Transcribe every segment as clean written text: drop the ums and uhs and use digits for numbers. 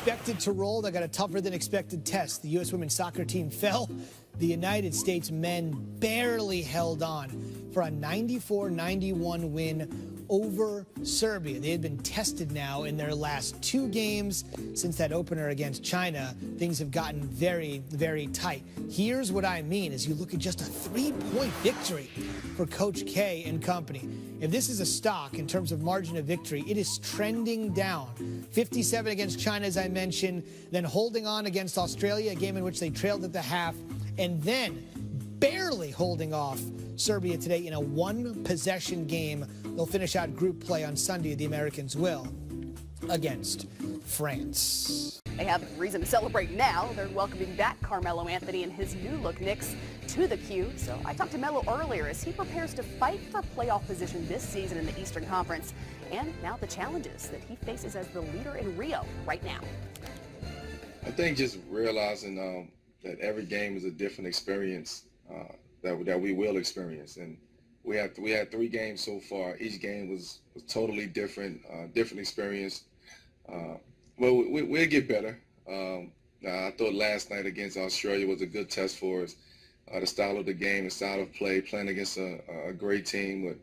expected to roll. They got a tougher than expected test. The U.S. women's soccer team fell. The United States men barely held on for a 94-91 win over Serbia. They had been tested now in their last two games since that opener against China. Things have gotten very, very tight. Here's what I mean as you look at just a 3-point victory for Coach K and company. If this is a stock in terms of margin of victory, it is trending down. 57 against China, as I mentioned, then holding on against Australia, a game in which they trailed at the half, and then barely holding off Serbia today in a one-possession game. They'll finish out group play on Sunday, the Americans will, against France. They have reason to celebrate now. They're welcoming back Carmelo Anthony and his new-look Knicks to the Q. So I talked to Melo earlier as he prepares to fight for playoff position this season in the Eastern Conference. And now the challenges that he faces as the leader in Rio right now. I think just realizing that every game is a different experience that we will experience. And we had 3 games so far. Each game was totally different, different experience. Well, we'll get better. I thought last night against Australia was a good test for us. The style of the game, the style of play, playing against a great team with,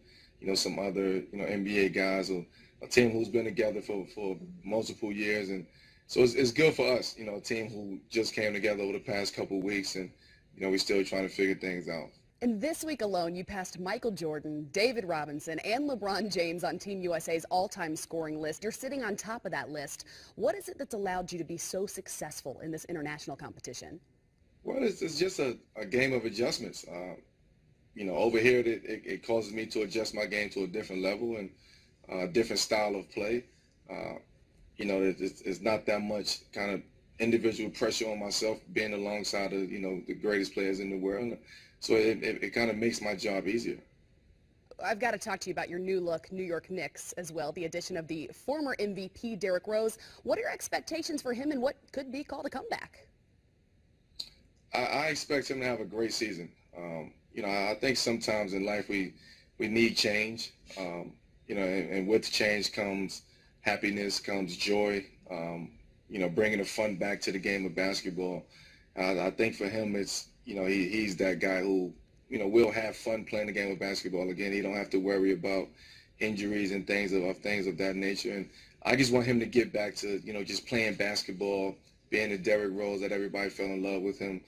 some other, NBA guys, a team who's been together for multiple years. And so it's good for us, a team who just came together over the past couple of weeks, and, we're still trying to figure things out. And this week alone, you passed Michael Jordan, David Robinson, and LeBron James on Team USA's all-time scoring list. You're sitting on top of that list. What is it that's allowed you to be so successful in this international competition? Well, it's just a game of adjustments. Over here, it causes me to adjust my game to a different level and a different style of play. It's not that much kind of individual pressure on myself being alongside of, the greatest players in the world. So it kind of makes my job easier. I've got to talk to you about your new look New York Knicks as well, the addition of the former MVP Derrick Rose. What are your expectations for him and what could be called a comeback? I expect him to have a great season. I think sometimes in life we need change, and with change comes happiness, comes joy, bringing the fun back to the game of basketball. I think for him it's, he's that guy who, will have fun playing the game of basketball again. He don't have to worry about injuries and things of that nature. And I just want him to get back to, just playing basketball, being the Derrick Rose that everybody fell in love with him,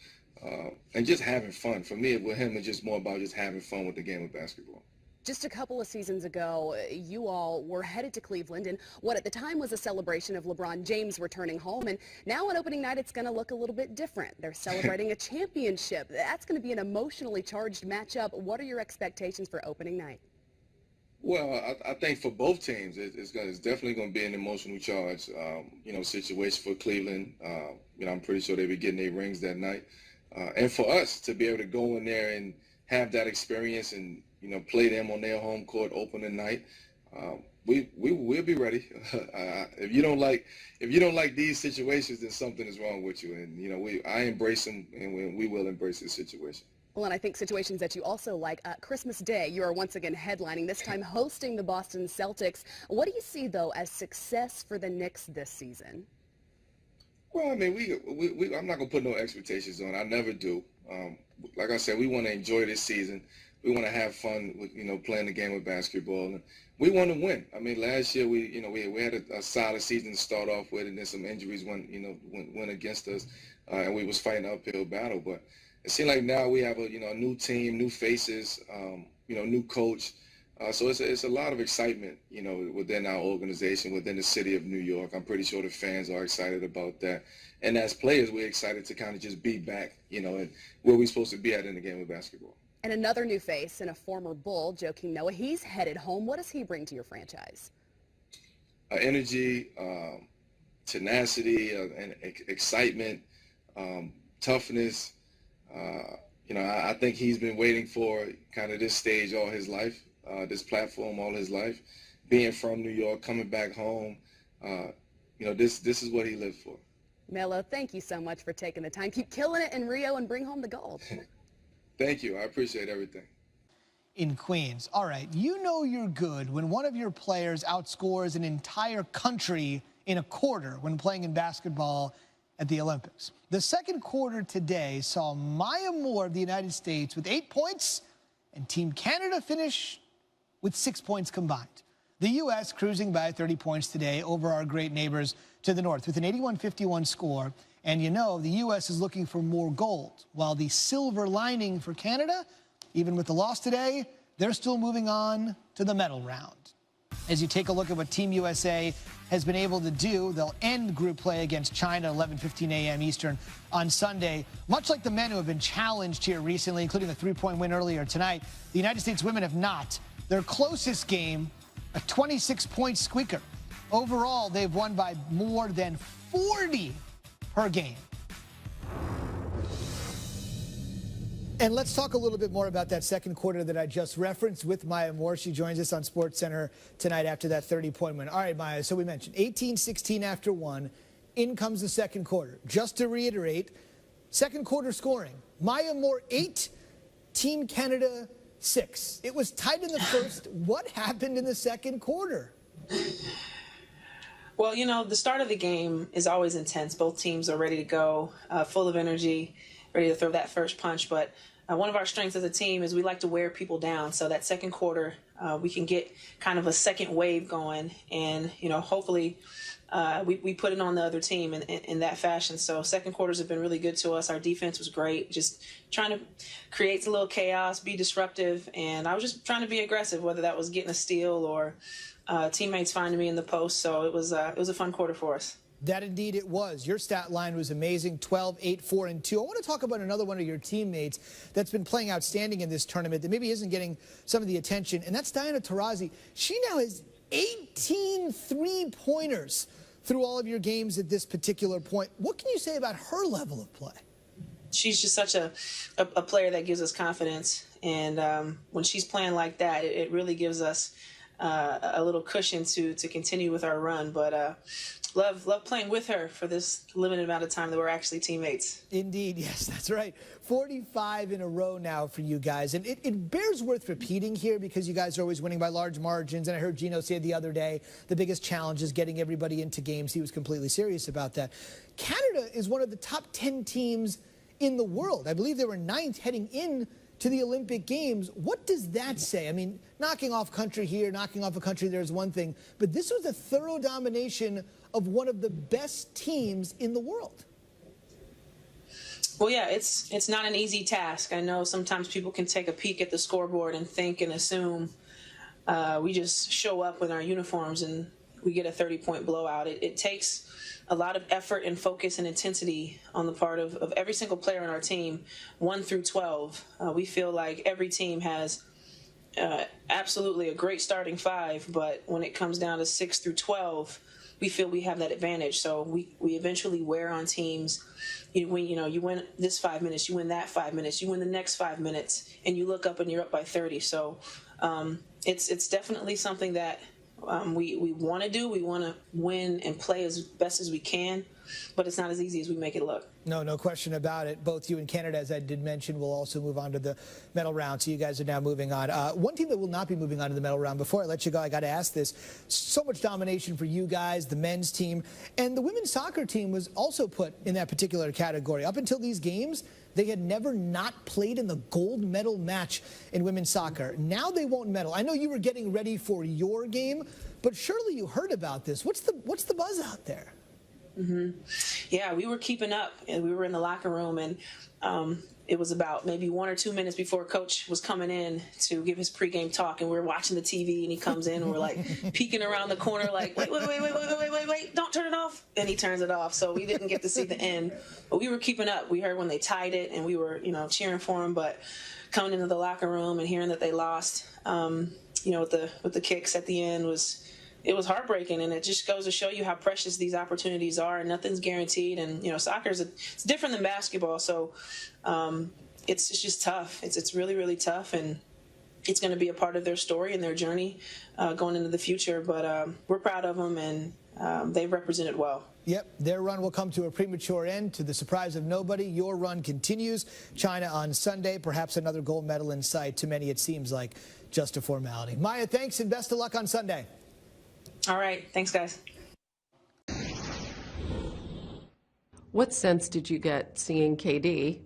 and just having fun. For me, with him, it's just more about just having fun with the game of basketball. Just a couple of seasons ago, you all were headed to Cleveland in what at the time was a celebration of LeBron James returning home. And now on opening night, it's going to look a little bit different. They're celebrating a championship. That's going to be an emotionally charged matchup. What are your expectations for opening night? Well, I think for both teams, it's definitely going to be an emotional charge, situation for Cleveland. I'm pretty sure they'll be getting their rings that night. And for us to be able to go in there and have that experience and, play them on their home court opening night, we'll be ready. If you don't like these situations, then something is wrong with you. And I embrace them, and we will embrace this situation. Well, and I think situations that you also like. Christmas Day, you are once again headlining, this time hosting the Boston Celtics. What do you see, though, as success for the Knicks this season? Well, I mean, I'm not going to put no expectations on. I never do. Like I said, we want to enjoy this season. We want to have fun with, playing the game of basketball. And we want to win. I mean, last year we had a solid season to start off with, and then some injuries went against us, and we was fighting an uphill battle. But it seems like now we have a new team, new faces, new coach. So it's a lot of excitement, within our organization, within the city of New York. I'm pretty sure the fans are excited about that. And as players, we're excited to kind of just be back, and where we're supposed to be at in the game of basketball. And another new face and a former Bull, Joakim Noah, he's headed home. What does he bring to your franchise? Energy, tenacity, and excitement, toughness. I think he's been waiting for kind of this stage all his life, this platform all his life. Being from New York, coming back home, this is what he lived for. Melo, thank you so much for taking the time. Keep killing it in Rio and bring home the gold. Thank you. I appreciate everything. In Queens. All right, you're good when one of your players outscores an entire country in a quarter when playing in basketball at the Olympics. The second quarter today saw Maya Moore of the United States with 8 points and Team Canada finish with 6 points combined. The U.S. cruising by 30 points today over our great neighbors to the north with an 81-51 score. And you know, the U.S. is looking for more gold, while the silver lining for Canada, even with the loss today, they're still moving on to the medal round. As you take a look at what Team USA has been able to do, they'll end group play against China at 11:15 a.m. Eastern on Sunday. Much like the men who have been challenged here recently, including a three-point win earlier tonight, the United States women have not. Their closest game, a 26-point squeaker. Overall, they've won by more than 40 per game. And let's talk a little bit more about that second quarter that I just referenced with Maya Moore. She joins us on SportsCenter tonight after that 30-point win. All right, Maya, so we mentioned 18-16 after one. In comes the second quarter. Just to reiterate, second quarter scoring. Maya Moore 8, Team Canada 6. It was tight in the first. What happened in the second quarter? Well, you know, the start of the game is always intense. Both teams are ready to go, full of energy, ready to throw that first punch. But one of our strengths as a team is we like to wear people down. So that second quarter, we can get kind of a second wave going. And, you know, hopefully we put it on the other team in that fashion. So second quarters have been really good to us. Our defense was great, just trying to create a little chaos, be disruptive. And I was just trying to be aggressive, whether that was getting a steal or teammates finding me in the post. So it was a fun quarter for us. That indeed it was. Your stat line was amazing, 12, 8, 4, and 2. I want to talk about another one of your teammates that's been playing outstanding in this tournament that maybe isn't getting some of the attention, and that's Diana Taurasi. She now has 18 three-pointers through all of your games at this particular point. What can you say about her level of play? She's just such a player that gives us confidence, and when she's playing like that, it really gives us a little cushion to continue with our run. But love playing with her for this limited amount of time that we're actually teammates. Indeed, yes, that's right. 45 in a row now for you guys. And it bears worth repeating here because you guys are always winning by large margins. And I heard Gino say the other day, the biggest challenge is getting everybody into games. He was completely serious about that. Canada is one of the top 10 teams in the world. I believe they were 9th heading in to the Olympic Games. What does that say? I mean, knocking off country here, knocking off a country there is one thing, but this was a thorough domination of one of the best teams in the world. Well, yeah, it's not an easy task. I know sometimes people can take a peek at the scoreboard and think and assume we just show up in our uniforms and we get a 30-point blowout. It takes a lot of effort and focus and intensity on the part of every single player on our team, 1 through 12. We feel like every team has absolutely a great starting 5, but when it comes down to 6 through 12, we feel we have that advantage. So we eventually wear on teams. You win this 5 minutes, you win that 5 minutes, you win the next 5 minutes, and you look up and you're up by 30. So it's definitely something that we want to do. We want to win and play as best as we can, but it's not as easy as we make it look. No question about it. Both you and Canada, as I did mention, will also move on to the medal round. So you guys are now moving on. One team that will not be moving on to the medal round, before I let you go, I got to ask this. So much domination for you guys, the men's team, and the women's soccer team was also put in that particular category. Up until these games, they had never not played in the gold medal match in women's soccer. Now they won't medal. I know you were getting ready for your game, but surely you heard about this. What's the buzz out there? Mm-hmm. Yeah, we were keeping up, and we were in the locker room, and it was about maybe 1 or 2 minutes before Coach was coming in to give his pregame talk, and we were watching the TV, and he comes in, and we're like peeking around the corner, like wait, don't turn it off, and he turns it off. So we didn't get to see the end, but we were keeping up. We heard when they tied it, and we were cheering for them. But coming into the locker room and hearing that they lost, with the kicks at the end it was heartbreaking, and it just goes to show you how precious these opportunities are, and nothing's guaranteed. And soccer it's different than basketball, so it's just tough. It's really, really tough, and it's going to be a part of their story and their journey going into the future. But we're proud of them, and they've represented well. Yep, their run will come to a premature end. To the surprise of nobody, your run continues. China on Sunday, perhaps another gold medal in sight. To many, it seems like just a formality. Maya, thanks, and best of luck on Sunday. All right. Thanks, guys. What sense did you get seeing KD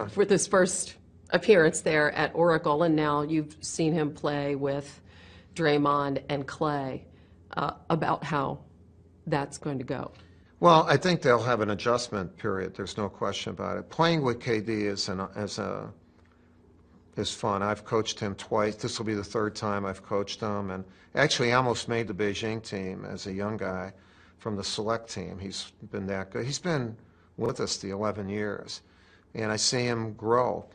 for this first appearance there at Oracle, and now you've seen him play with Draymond and Clay, about how that's going to go? Well, I think they'll have an adjustment period. There's no question about it. Playing with KD is fun. I've coached him twice. This will be the third time I've coached him, and actually I almost made the Beijing team as a young guy from the select team. He's been that good. He's been with us the 11 years, and I see him grow.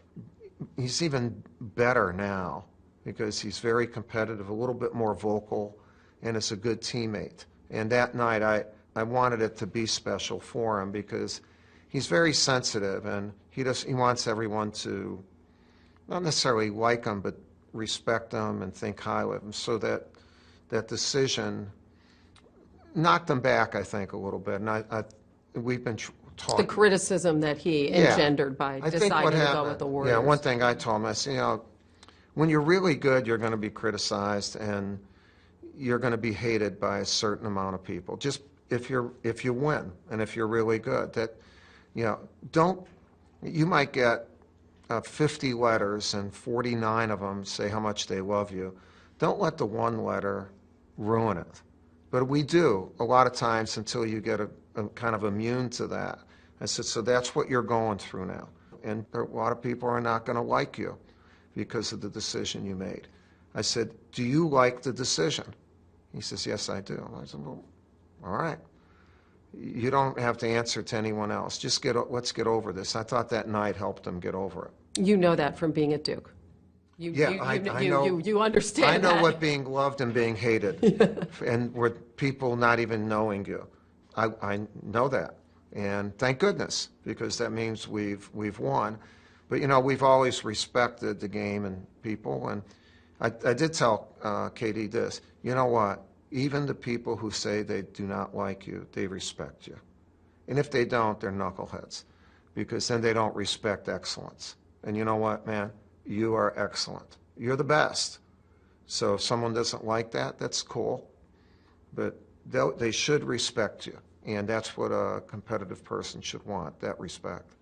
He's even better now because he's very competitive, a little bit more vocal, and is a good teammate. And that night I wanted it to be special for him because he's very sensitive, and he wants everyone to not necessarily like him, but respect him and think highly of him. So that decision knocked him back, I think, a little bit. And we've been talking. The criticism that he engendered by deciding to go with the Warriors. Yeah, one thing I told him, I said, when you're really good, you're going to be criticized and you're going to be hated by a certain amount of people. Just if you win and if you're really good, you might get 50 letters and 49 of them say how much they love you. Don't let the one letter ruin it. But we do a lot of times until you get a kind of immune to that. I said, so that's what you're going through now. And a lot of people are not going to like you because of the decision you made. I said, do you like the decision? He says, yes, I do. I said, well, all right. You don't have to answer to anyone else. Just let's get over this. I thought that night helped him get over it. You know that from being at Duke. I know. You understand I know that. what being loved and being hated, and with people not even knowing you. I know that, and thank goodness, because that means we've won. But we've always respected the game and people, and I did tell Katie this. You know what? Even the people who say they do not like you, they respect you. And if they don't, they're knuckleheads, because then they don't respect excellence. And you know what, man? You are excellent. You're the best. So if someone doesn't like that, that's cool. But they should respect you. And that's what a competitive person should want, that respect.